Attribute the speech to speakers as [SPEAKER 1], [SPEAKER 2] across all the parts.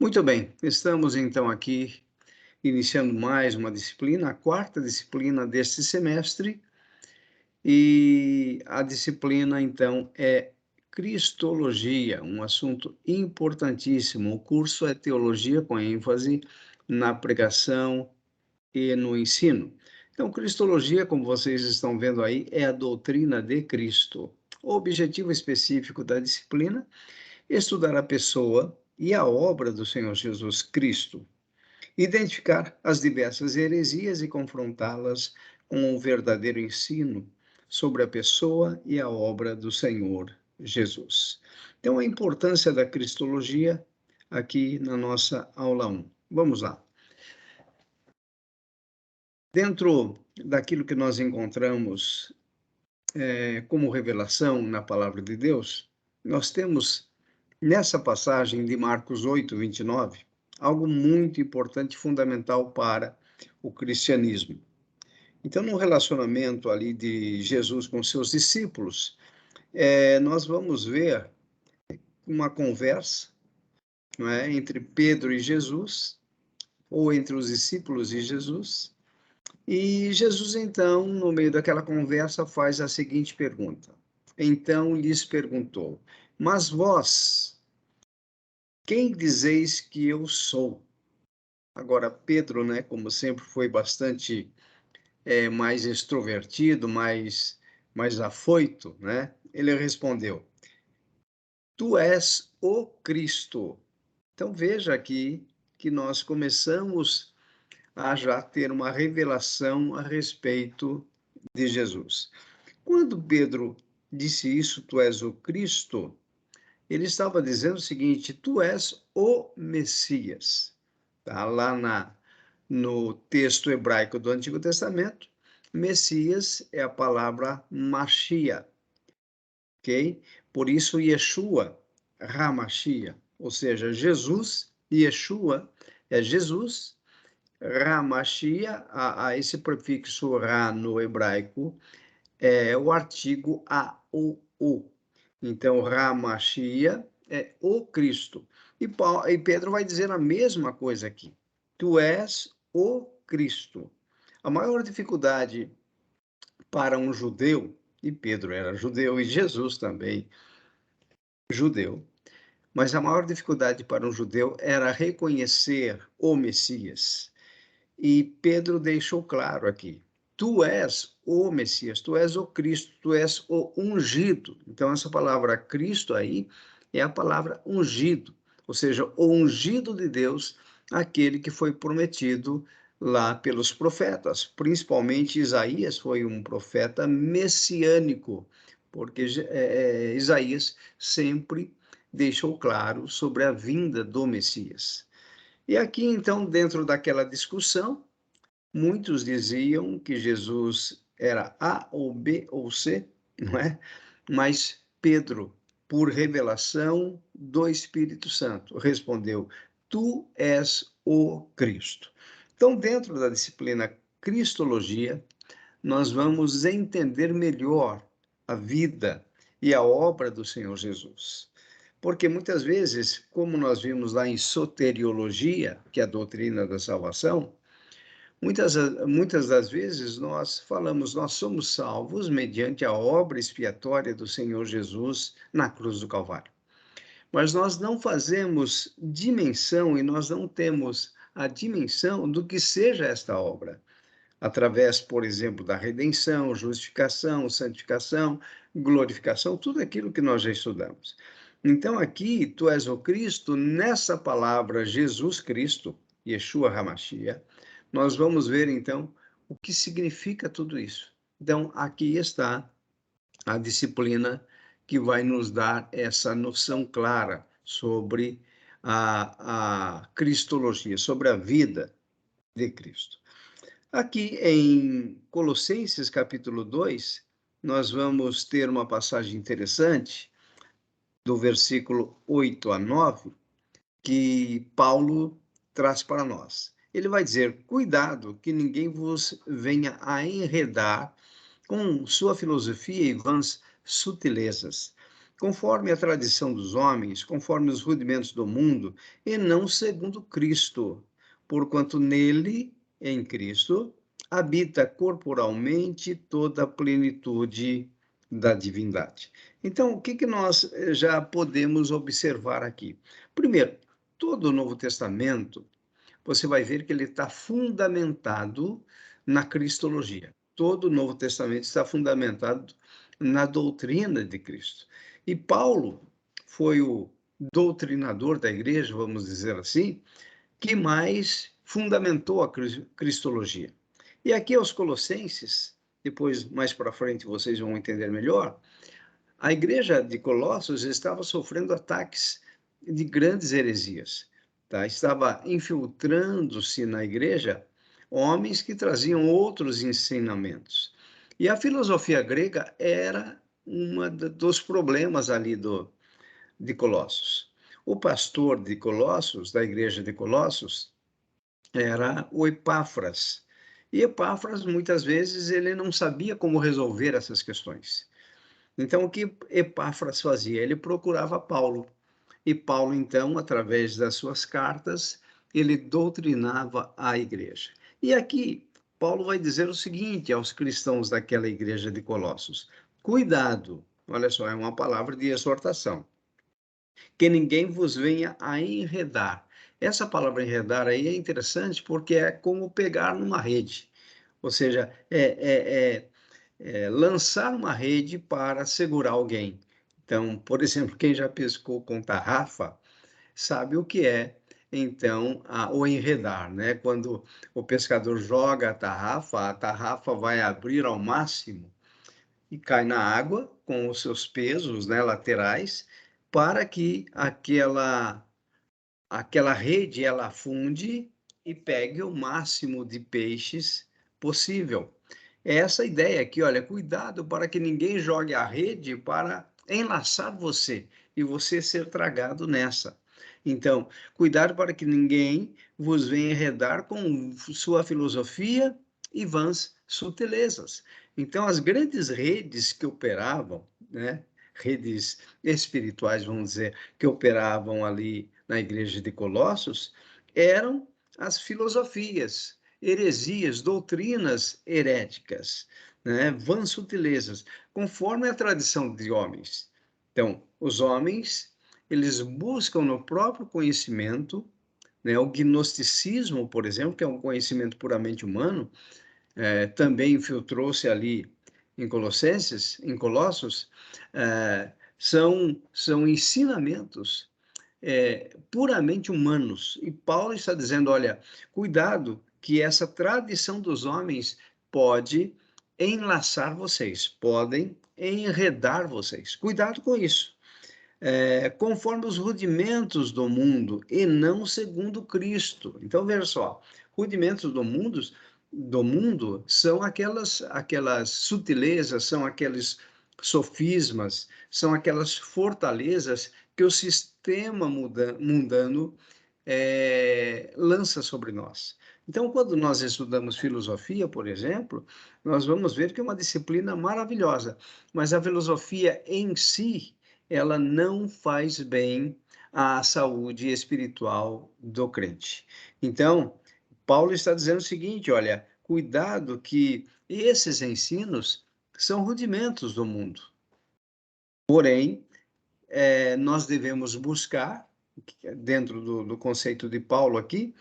[SPEAKER 1] Muito bem, estamos então aqui iniciando mais uma disciplina, a quarta disciplina deste semestre, e a disciplina então é Cristologia, um assunto importantíssimo. O curso é teologia com ênfase na pregação e no ensino. Então, Cristologia, como vocês estão vendo aí, é a doutrina de Cristo. O objetivo específico da disciplina é estudar a pessoa e a obra do Senhor Jesus Cristo, identificar as diversas heresias e confrontá-las com o verdadeiro ensino sobre a pessoa e a obra do Senhor Jesus. Então, a importância da Cristologia aqui na nossa aula 1. Vamos lá. Dentro daquilo que nós encontramos como revelação na palavra de Deus, nós temos nessa passagem de Marcos 8:29, algo muito importante e fundamental para o cristianismo. Então, no relacionamento ali de Jesus com seus discípulos, nós vamos ver uma conversa, não é, entre Pedro e Jesus, ou entre os discípulos e Jesus. E Jesus, então, no meio daquela conversa, faz a seguinte pergunta. Então lhes perguntou: Mas vós, quem dizeis que eu sou? Agora, Pedro, né, como sempre, foi bastante mais extrovertido, mais afoito, né? Ele respondeu: Tu és o Cristo. Então veja aqui que nós começamos a já ter uma revelação a respeito de Jesus. Quando Pedro disse isso, tu és o Cristo, ele estava dizendo o seguinte: tu és o Messias. Tá lá no texto hebraico do Antigo Testamento, Messias é a palavra Mashiach, ok? Por isso, Yeshua, Hamashia, ou seja, Jesus, Yeshua é Jesus, Hamashia, a esse prefixo Ra no hebraico, é o artigo A-O-U. Então, Hamashia é o Cristo. E Pedro vai dizer a mesma coisa aqui. Tu és o Cristo. A maior dificuldade para um judeu, e Pedro era judeu e Jesus também judeu, mas a maior dificuldade para um judeu era reconhecer o Messias. E Pedro deixou claro aqui: tu és o Messias, tu és o Cristo, tu és o ungido. Então, essa palavra Cristo aí é a palavra ungido, ou seja, o ungido de Deus, aquele que foi prometido lá pelos profetas. Principalmente Isaías foi um profeta messiânico, porque Isaías sempre deixou claro sobre a vinda do Messias. E aqui, então, dentro daquela discussão, muitos diziam que Jesus era A ou B ou C, não é? Mas Pedro, por revelação do Espírito Santo, respondeu: Tu és o Cristo. Então, dentro da disciplina Cristologia, nós vamos entender melhor a vida e a obra do Senhor Jesus. Porque muitas vezes, como nós vimos lá em soteriologia, que é a doutrina da salvação, muitas das vezes nós falamos, nós somos salvos mediante a obra expiatória do Senhor Jesus na cruz do Calvário. Mas nós não fazemos dimensão e nós não temos a dimensão do que seja esta obra. Através, por exemplo, da redenção, justificação, santificação, glorificação, tudo aquilo que nós já estudamos. Então, aqui, tu és o Cristo, nessa palavra Jesus Cristo, Yeshua HaMashiach, nós vamos ver, então, o que significa tudo isso. Então, aqui está a disciplina que vai nos dar essa noção clara sobre a cristologia, sobre a vida de Cristo. Aqui em Colossenses capítulo 2, nós vamos ter uma passagem interessante, do versículo 8 a 9, que Paulo traz para nós. Ele vai dizer: cuidado que ninguém vos venha a enredar com sua filosofia e vãs sutilezas, conforme a tradição dos homens, conforme os rudimentos do mundo, e não segundo Cristo, porquanto nele, em Cristo, habita corporalmente toda a plenitude da divindade. Então, o que que nós já podemos observar aqui? Primeiro, todo o Novo Testamento, você vai ver que ele está fundamentado na cristologia. Todo o Novo Testamento está fundamentado na doutrina de Cristo. E Paulo foi o doutrinador da igreja, vamos dizer assim, que mais fundamentou a cristologia. E aqui aos Colossenses, depois mais para frente vocês vão entender melhor, a igreja de Colossos estava sofrendo ataques de grandes heresias, tá? Estava infiltrando-se na igreja homens que traziam outros ensinamentos. E a filosofia grega era dos problemas ali de Colossos. O pastor de Colossos, da igreja de Colossos, era o Epáfras. E Epáfras, muitas vezes, ele não sabia como resolver essas questões. Então, o que Epáfras fazia? Ele procurava Paulo. E Paulo, então, através das suas cartas, ele doutrinava a igreja. E aqui, Paulo vai dizer o seguinte aos cristãos daquela igreja de Colossos: cuidado, olha só, é uma palavra de exortação, que ninguém vos venha a enredar. Essa palavra enredar aí é interessante porque é como pegar numa rede, ou seja, lançar uma rede para segurar alguém. Então, por exemplo, quem já pescou com tarrafa sabe o que é, então, o enredar, né? Quando o pescador joga a tarrafa vai abrir ao máximo e cai na água com os seus pesos, né, laterais, para que aquela rede ela afunde e pegue o máximo de peixes possível. É essa ideia aqui, olha, cuidado para que ninguém jogue a rede para enlaçar você e você ser tragado nessa. Então, cuidado para que ninguém vos venha enredar com sua filosofia e vãs sutilezas. Então, as grandes redes que operavam, né, redes espirituais, vamos dizer, que operavam ali na igreja de Colossos, eram as filosofias, heresias, doutrinas heréticas, né? Vãs sutilezas, conforme a tradição de homens. Então, os homens, eles buscam no próprio conhecimento, né? O gnosticismo, por exemplo, que é um conhecimento puramente humano, também infiltrou-se ali em Colossenses, em Colossos, são ensinamentos puramente humanos. E Paulo está dizendo, olha, cuidado que essa tradição dos homens pode enlaçar vocês, podem enredar vocês. Cuidado com isso. Conforme os rudimentos do mundo e não segundo Cristo. Então, veja só, rudimentos do mundo são aquelas sutilezas, são aqueles sofismas, são aquelas fortalezas que o sistema mundano lança sobre nós. Então, quando nós estudamos filosofia, por exemplo, nós vamos ver que é uma disciplina maravilhosa, mas a filosofia em si, ela não faz bem à saúde espiritual do crente. Então, Paulo está dizendo o seguinte, olha, cuidado que esses ensinos são rudimentos do mundo. Porém, nós devemos buscar, dentro do conceito de Paulo aqui,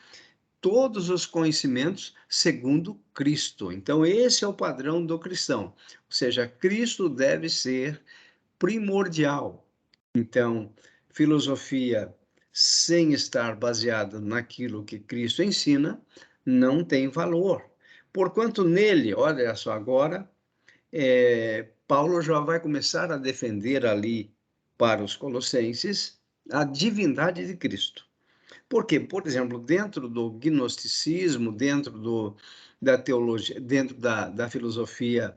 [SPEAKER 1] todos os conhecimentos segundo Cristo. Então, esse é o padrão do cristão. Ou seja, Cristo deve ser primordial. Então, filosofia sem estar baseada naquilo que Cristo ensina não tem valor. Porquanto nele, olha só agora, Paulo já vai começar a defender ali para os colossenses a divindade de Cristo. Por quê? Por exemplo, dentro do gnosticismo, da teologia, dentro da filosofia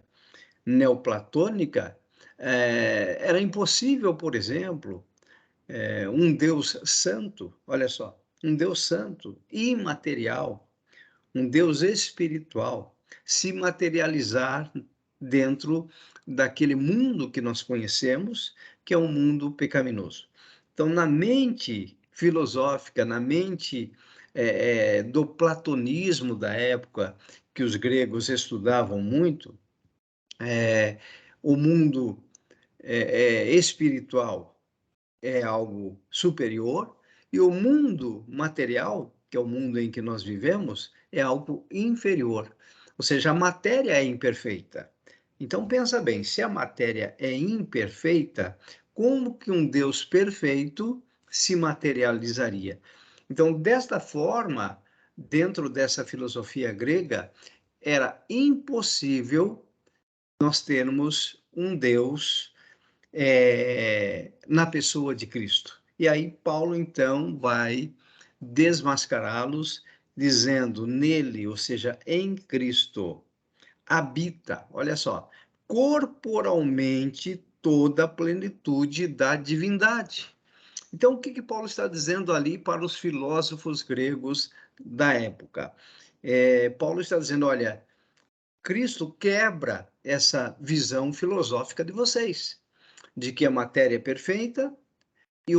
[SPEAKER 1] neoplatônica, era impossível, por exemplo, um Deus santo, olha só, um Deus santo, imaterial, um Deus espiritual, se materializar dentro daquele mundo que nós conhecemos, que é um mundo pecaminoso. Então, na mente filosófica, na mente do platonismo da época, que os gregos estudavam muito, o mundo espiritual é algo superior e o mundo material, que é o mundo em que nós vivemos, é algo inferior. Ou seja, a matéria é imperfeita. Então pensa bem, se a matéria é imperfeita, como que um Deus perfeito se materializaria? Então, desta forma, dentro dessa filosofia grega, era impossível nós termos um Deus na pessoa de Cristo. E aí Paulo, então, vai desmascará-los, dizendo nele, ou seja, em Cristo, habita, olha só, corporalmente toda a plenitude da divindade. Então, o que Paulo está dizendo ali para os filósofos gregos da época? Paulo está dizendo, olha, Cristo quebra essa visão filosófica de vocês de que a matéria é perfeita e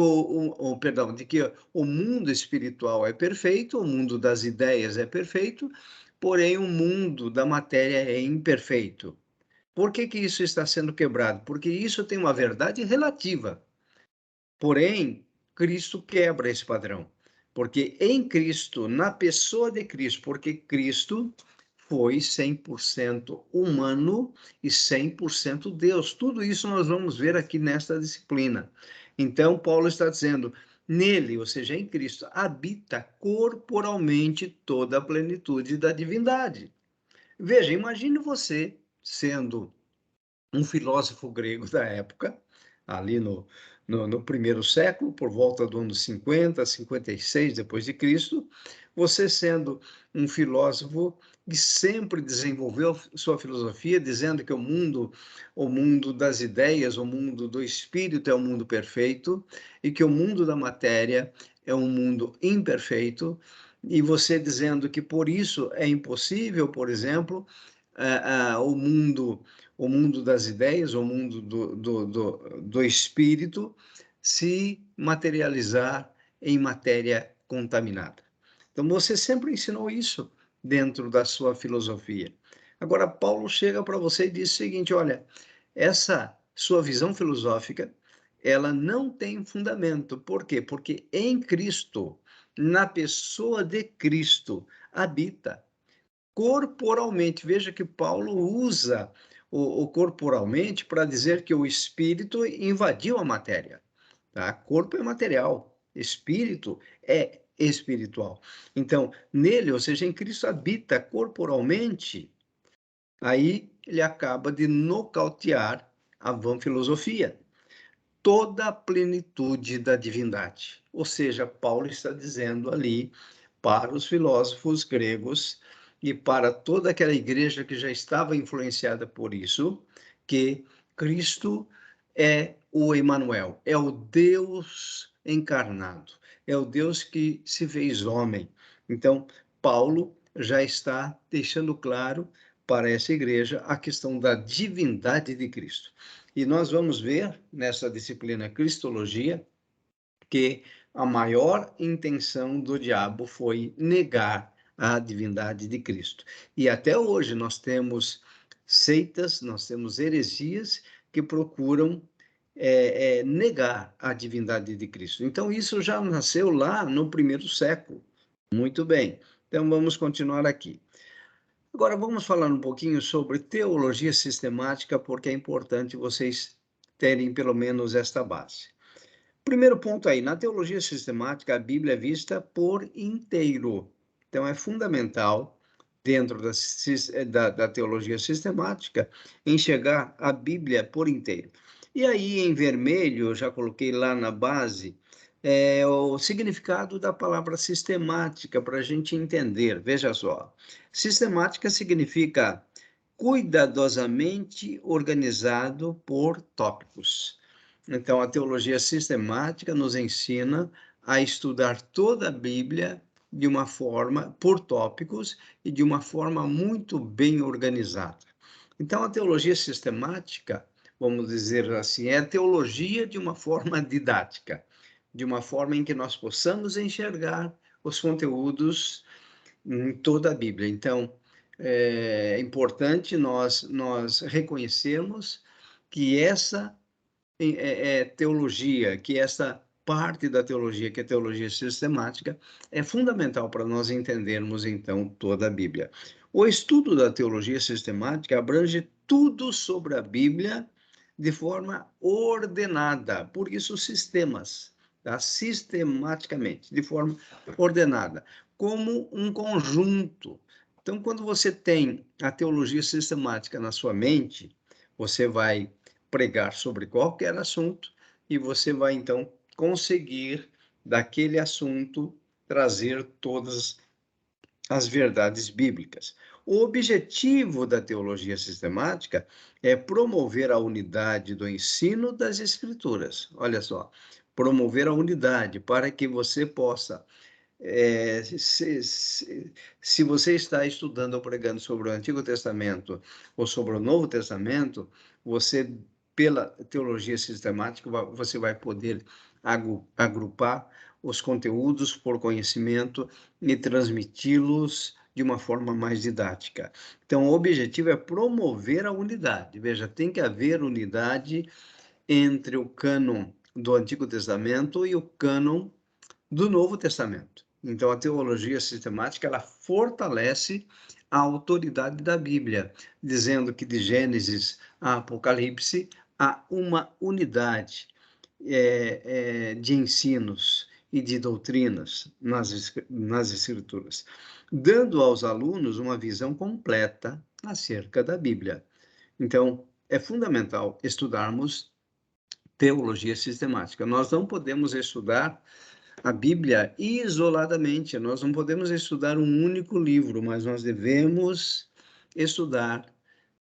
[SPEAKER 1] perdão, de que o mundo espiritual é perfeito, o mundo das ideias é perfeito, porém o mundo da matéria é imperfeito. Por que que isso está sendo quebrado? Porque isso tem uma verdade relativa. Porém, Cristo quebra esse padrão. Porque em Cristo, na pessoa de Cristo, porque Cristo foi 100% humano e 100% Deus. Tudo isso nós vamos ver aqui nesta disciplina. Então, Paulo está dizendo, nele, ou seja, em Cristo, habita corporalmente toda a plenitude da divindade. Veja, imagine você sendo um filósofo grego da época, ali no primeiro século, por volta do ano 50, 56 depois de Cristo, você sendo um filósofo que sempre desenvolveu sua filosofia, dizendo que o mundo das ideias, o mundo do espírito é um mundo perfeito e que o mundo da matéria é um mundo imperfeito, e você dizendo que por isso é impossível, por exemplo, o mundo das ideias, o mundo do espírito, se materializar em matéria contaminada. Então, você sempre ensinou isso dentro da sua filosofia. Agora, Paulo chega para você e diz o seguinte, olha, essa sua visão filosófica, ela não tem fundamento. Por quê? Porque em Cristo, na pessoa de Cristo, habita corporalmente. Veja que Paulo usa o corporalmente para dizer que o espírito invadiu a matéria. Tá? Corpo é material, espírito é espiritual. Então, nele, ou seja, em Cristo habita corporalmente, aí ele acaba de nocautear a vã filosofia. Toda a plenitude da divindade. Ou seja, Paulo está dizendo ali para os filósofos gregos e para toda aquela igreja que já estava influenciada por isso, que Cristo é o Emanuel, é o Deus encarnado, é o Deus que se fez homem. Então, Paulo já está deixando claro para essa igreja a questão da divindade de Cristo. E nós vamos ver nessa disciplina Cristologia que a maior intenção do diabo foi negar a divindade de Cristo. E até hoje nós temos seitas, nós temos heresias que procuram negar a divindade de Cristo. Então, isso já nasceu lá no primeiro século. Muito bem. Então, vamos continuar aqui. Agora, vamos falar um pouquinho sobre teologia sistemática, porque é importante vocês terem pelo menos esta base. Primeiro ponto aí, na teologia sistemática, a Bíblia é vista por inteiro. Então, é fundamental, dentro da teologia sistemática, enxergar a Bíblia por inteiro. E aí, em vermelho, eu já coloquei lá na base, o significado da palavra sistemática, para a gente entender. Veja só, sistemática significa cuidadosamente organizado por tópicos. Então, a teologia sistemática nos ensina a estudar toda a Bíblia de uma forma, por tópicos, e de uma forma muito bem organizada. Então, a teologia sistemática, vamos dizer assim, é teologia de uma forma didática, de uma forma em que nós possamos enxergar os conteúdos em toda a Bíblia. Então, é importante nós reconhecermos que essa teologia, que essa parte da teologia, que é a teologia sistemática, é fundamental para nós entendermos, então, toda a Bíblia. O estudo da teologia sistemática abrange tudo sobre a Bíblia de forma ordenada, por isso sistemas, tá? Sistematicamente, de forma ordenada, como um conjunto. Então, quando você tem a teologia sistemática na sua mente, você vai pregar sobre qualquer assunto e você vai, então, conseguir, daquele assunto, trazer todas as verdades bíblicas. O objetivo da teologia sistemática é promover a unidade do ensino das Escrituras. Olha só, promover a unidade para que você possa se você está estudando ou pregando sobre o Antigo Testamento ou sobre o Novo Testamento, você, pela teologia sistemática, você vai poder agrupar os conteúdos por conhecimento e transmiti-los de uma forma mais didática. Então, o objetivo é promover a unidade. Veja, tem que haver unidade entre o cânon do Antigo Testamento e o cânon do Novo Testamento. Então, a teologia sistemática, ela fortalece a autoridade da Bíblia, dizendo que de Gênesis a Apocalipse há uma unidade de ensinos e de doutrinas nas Escrituras, dando aos alunos uma visão completa acerca da Bíblia. Então, é fundamental estudarmos teologia sistemática. Nós não podemos estudar a Bíblia isoladamente. Nós não podemos estudar um único livro, mas nós devemos estudar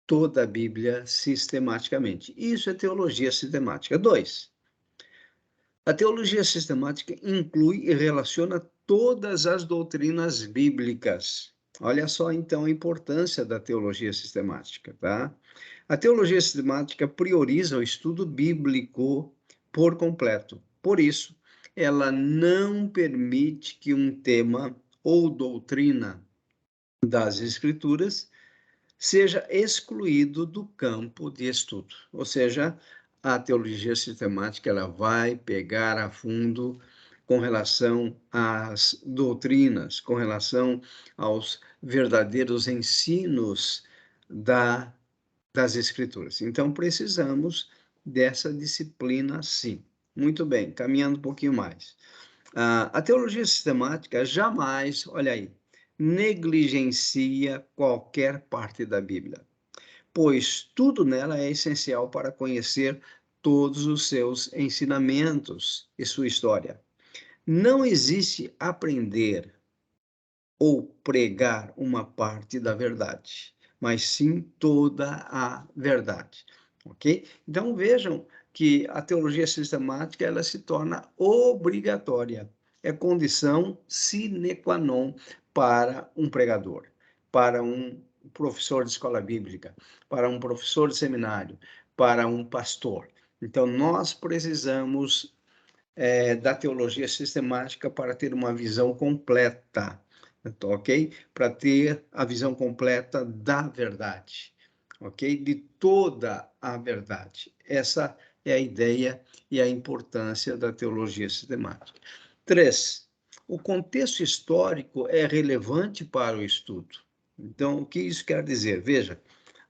[SPEAKER 1] toda a Bíblia sistematicamente. Isso é teologia sistemática. 2. A teologia sistemática inclui e relaciona todas as doutrinas bíblicas. Olha só, então, a importância da teologia sistemática, tá? A teologia sistemática prioriza o estudo bíblico por completo. Por isso, ela não permite que um tema ou doutrina das Escrituras seja excluído do campo de estudo. Ou seja, a teologia sistemática ela vai pegar a fundo com relação às doutrinas, com relação aos verdadeiros ensinos das Escrituras. Então, precisamos dessa disciplina, sim. Muito bem, caminhando um pouquinho mais. A teologia sistemática jamais, olha aí, negligencia qualquer parte da Bíblia, pois tudo nela é essencial para conhecer todos os seus ensinamentos e sua história. Não existe aprender ou pregar uma parte da verdade, mas sim toda a verdade, ok? Então vejam que a teologia sistemática ela se torna obrigatória, é condição sine qua non para um pregador, para um professor de escola bíblica, para um professor de seminário, para um pastor. Então nós precisamos da teologia sistemática para ter uma visão completa, ok? Para ter a visão completa da verdade, ok? De toda a verdade. Essa é a ideia e a importância da teologia sistemática. 3. O contexto histórico é relevante para o estudo. Então, o que isso quer dizer? Veja,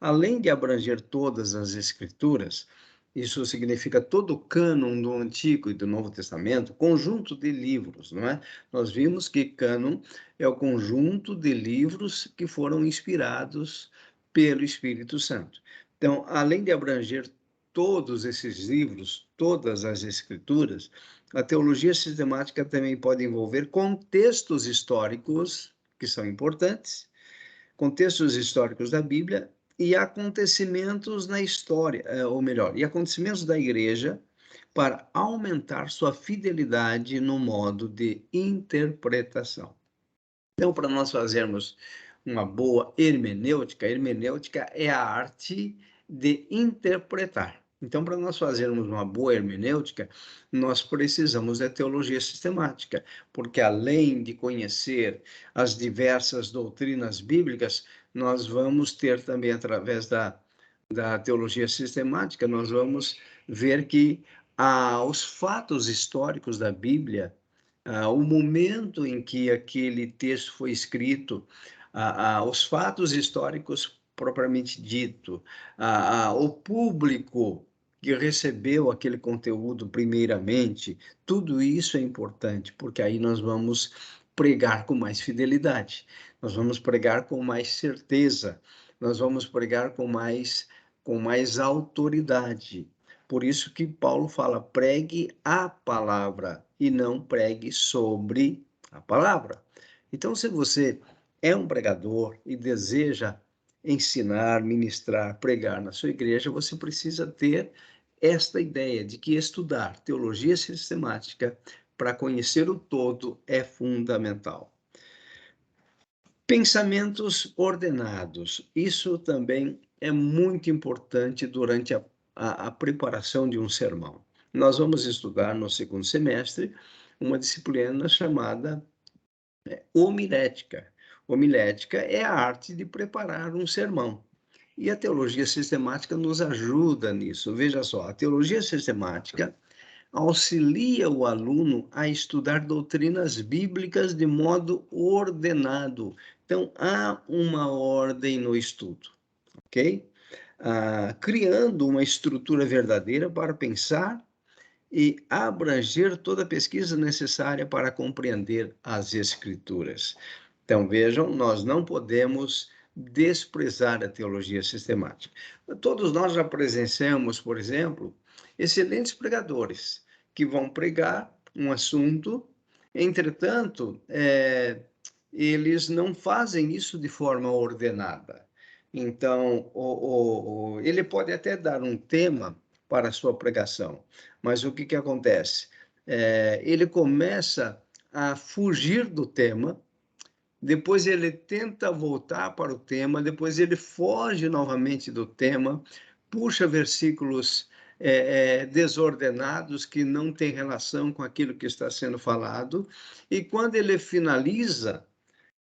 [SPEAKER 1] além de abranger todas as escrituras, isso significa todo o cânon do Antigo e do Novo Testamento, conjunto de livros, não é? Nós vimos que cânon é o conjunto de livros que foram inspirados pelo Espírito Santo. Então, além de abranger todos esses livros, todas as escrituras, a teologia sistemática também pode envolver contextos históricos, que são importantes, contextos históricos da Bíblia e acontecimentos na história, ou melhor, e acontecimentos da igreja para aumentar sua fidelidade no modo de interpretação. Então, para nós fazermos uma boa hermenêutica, hermenêutica é a arte de interpretar. Então, para nós fazermos uma boa hermenêutica, nós precisamos da teologia sistemática, porque além de conhecer as diversas doutrinas bíblicas, nós vamos ter também, através da teologia sistemática, nós vamos ver que os fatos históricos da Bíblia, o momento em que aquele texto foi escrito, os fatos históricos propriamente dito, o público que recebeu aquele conteúdo primeiramente, tudo isso é importante, porque aí nós vamos pregar com mais fidelidade, nós vamos pregar com mais certeza, nós vamos pregar com mais autoridade. Por isso que Paulo fala: pregue a palavra e não pregue sobre a palavra. Então, se você é um pregador e deseja ensinar, ministrar, pregar na sua igreja, você precisa ter esta ideia de que estudar teologia sistemática para conhecer o todo é fundamental. Pensamentos ordenados. Isso também é muito importante durante a preparação de um sermão. Nós vamos estudar no segundo semestre uma disciplina chamada homilética. Homilética é a arte de preparar um sermão. E a teologia sistemática nos ajuda nisso. Veja só, a teologia sistemática auxilia o aluno a estudar doutrinas bíblicas de modo ordenado. Então, há uma ordem no estudo, ok? Criando uma estrutura verdadeira para pensar e abranger toda a pesquisa necessária para compreender as Escrituras. Então, vejam, nós não podemos desprezar a teologia sistemática. Todos nós já presenciamos, por exemplo, excelentes pregadores que vão pregar um assunto, entretanto, eles não fazem isso de forma ordenada. Então, ele pode até dar um tema para a sua pregação, mas o que acontece? Ele começa a fugir do tema, depois ele tenta voltar para o tema, depois ele foge novamente do tema, puxa versículos desordenados que não têm relação com aquilo que está sendo falado, e quando ele finaliza,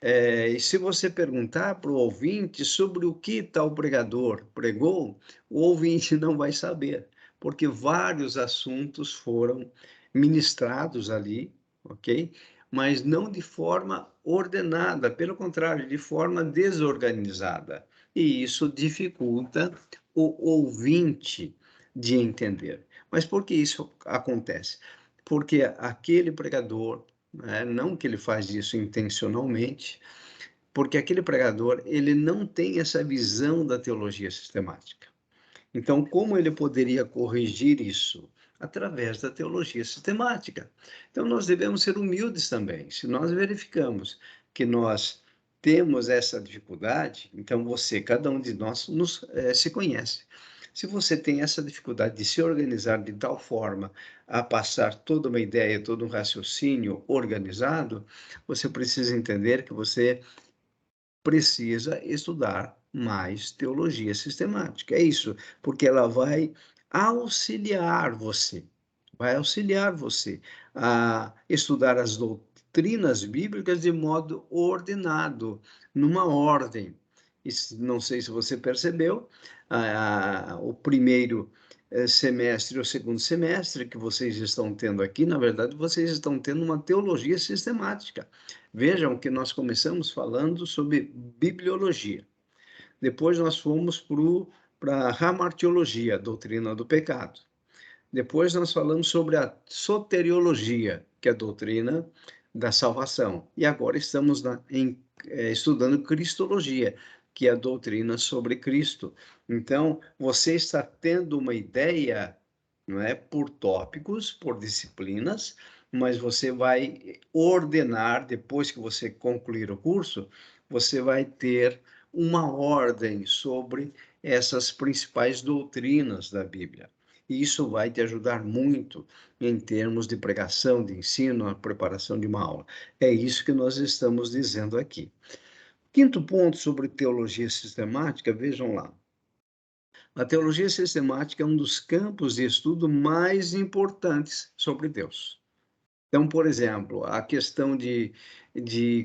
[SPEAKER 1] e se você perguntar para o ouvinte sobre o que tal pregador pregou, o ouvinte não vai saber, porque vários assuntos foram ministrados ali, ok? Mas não de forma ordenada, pelo contrário, de forma desorganizada. E isso dificulta o ouvinte de entender. Mas por que isso acontece? Porque aquele pregador, não que ele faz isso intencionalmente, porque aquele pregador ele não tem essa visão da teologia sistemática. Então, como ele poderia corrigir isso? Através da teologia sistemática. Então, nós devemos ser humildes também. Se nós verificamos que nós temos essa dificuldade, então cada um de nós se conhece. Se você tem essa dificuldade de se organizar de tal forma a passar toda uma ideia, todo um raciocínio organizado, você precisa entender que você precisa estudar mais teologia sistemática. É isso, porque ela vai auxiliar você a estudar as doutrinas bíblicas de modo ordenado, numa ordem. Não sei se você percebeu, o primeiro semestre ou segundo semestre que vocês estão tendo aqui, na verdade, vocês estão tendo uma teologia sistemática. Vejam que nós começamos falando sobre bibliologia. Depois nós fomos para a hamartiologia, a doutrina do pecado. Depois nós falamos sobre a soteriologia, que é a doutrina da salvação. E agora estamos estudando cristologia, que é a doutrina sobre Cristo. Então, você está tendo uma ideia, não é, por tópicos, por disciplinas, mas você vai ordenar, depois que você concluir o curso, você vai ter uma ordem sobre essas principais doutrinas da Bíblia. E isso vai te ajudar muito em termos de pregação, de ensino, a preparação de uma aula. É isso que nós estamos dizendo aqui. Quinto ponto sobre teologia sistemática, vejam lá. A teologia sistemática é um dos campos de estudo mais importantes sobre Deus. Então, por exemplo, a questão de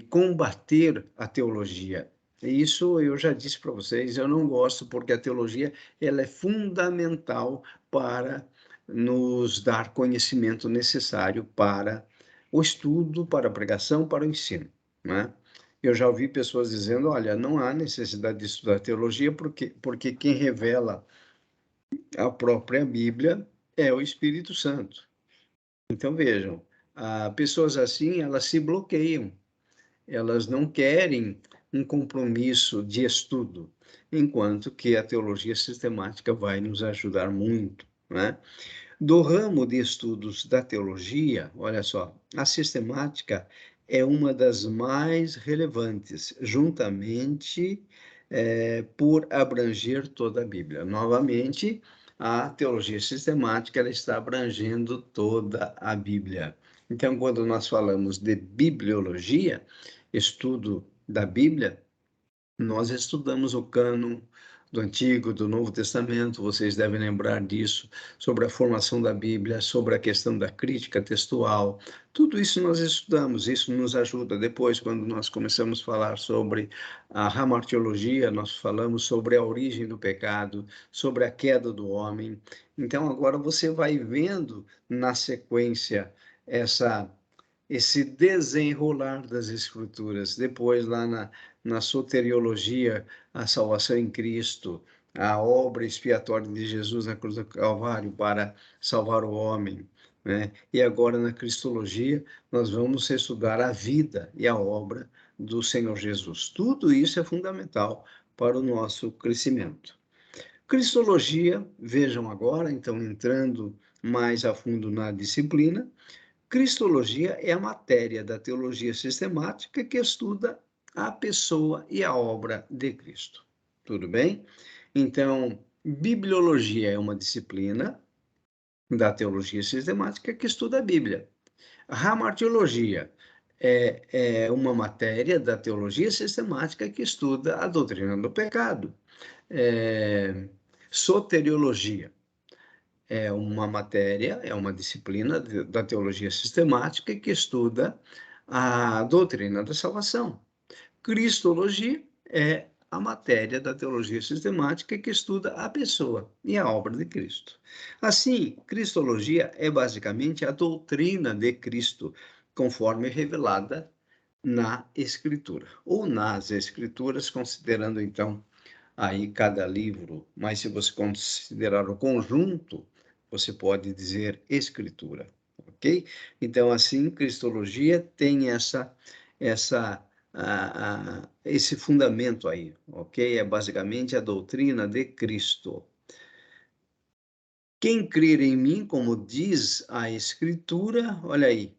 [SPEAKER 1] combater a teologia. Isso eu já disse para vocês, eu não gosto porque a teologia ela é fundamental para nos dar conhecimento necessário para o estudo, para a pregação, para o ensino, né? Eu já ouvi pessoas dizendo, olha, não há necessidade de estudar teologia porque quem revela a própria Bíblia é o Espírito Santo. Então vejam, pessoas assim, elas se bloqueiam, elas não querem um compromisso de estudo, enquanto que a teologia sistemática vai nos ajudar muito, né? Do ramo de estudos da teologia, olha só, a sistemática é uma das mais relevantes, juntamente por abranger toda a Bíblia. Novamente, a teologia sistemática ela está abrangendo toda a Bíblia. Então, quando nós falamos de bibliologia, estudo da Bíblia, nós estudamos o cânon do Antigo, do Novo Testamento, vocês devem lembrar disso, sobre a formação da Bíblia, sobre a questão da crítica textual. Tudo isso nós estudamos, isso nos ajuda. Depois, quando nós começamos a falar sobre a hamartiologia, nós falamos sobre a origem do pecado, sobre a queda do homem. Então, agora você vai vendo na sequência essa esse desenrolar das escrituras. Depois, lá na soteriologia, a salvação em Cristo, a obra expiatória de Jesus na cruz do Calvário para salvar o homem, né? E agora, na Cristologia, nós vamos estudar a vida e a obra do Senhor Jesus. Tudo isso é fundamental para o nosso crescimento. Cristologia, vejam agora, então, entrando mais a fundo na disciplina, Cristologia é a matéria da teologia sistemática que estuda a pessoa e a obra de Cristo. Tudo bem? Então, bibliologia é uma disciplina da teologia sistemática que estuda a Bíblia. Hamartiologia é uma matéria da teologia sistemática que estuda a doutrina do pecado. Soteriologia é uma matéria, é uma disciplina da teologia sistemática que estuda a doutrina da salvação. Cristologia é a matéria da teologia sistemática que estuda a pessoa e a obra de Cristo. Assim, cristologia é basicamente a doutrina de Cristo, conforme revelada na Escritura, ou nas Escrituras, considerando então aí cada livro, mas se você considerar o conjunto, você pode dizer escritura, ok? Então, assim, cristologia tem esse fundamento aí, ok? É basicamente a doutrina de Cristo. Quem crer em mim, como diz a Escritura, olha aí,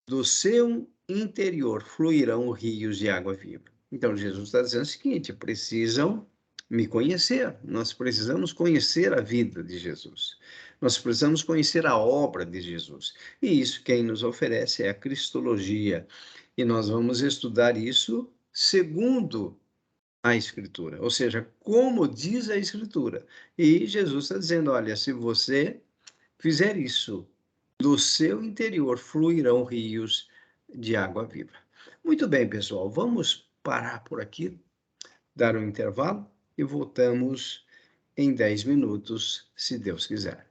[SPEAKER 1] do seu interior fluirão rios de água viva. Então, Jesus está dizendo o seguinte: precisam me conhecer, nós precisamos conhecer a vida de Jesus, nós precisamos conhecer a obra de Jesus. E isso quem nos oferece é a Cristologia. E nós vamos estudar isso segundo a Escritura, ou seja, como diz a Escritura. E Jesus está dizendo: olha, se você fizer isso, do seu interior fluirão rios de água viva. Muito bem, pessoal, vamos parar por aqui, dar um intervalo e voltamos em 10 minutos, se Deus quiser.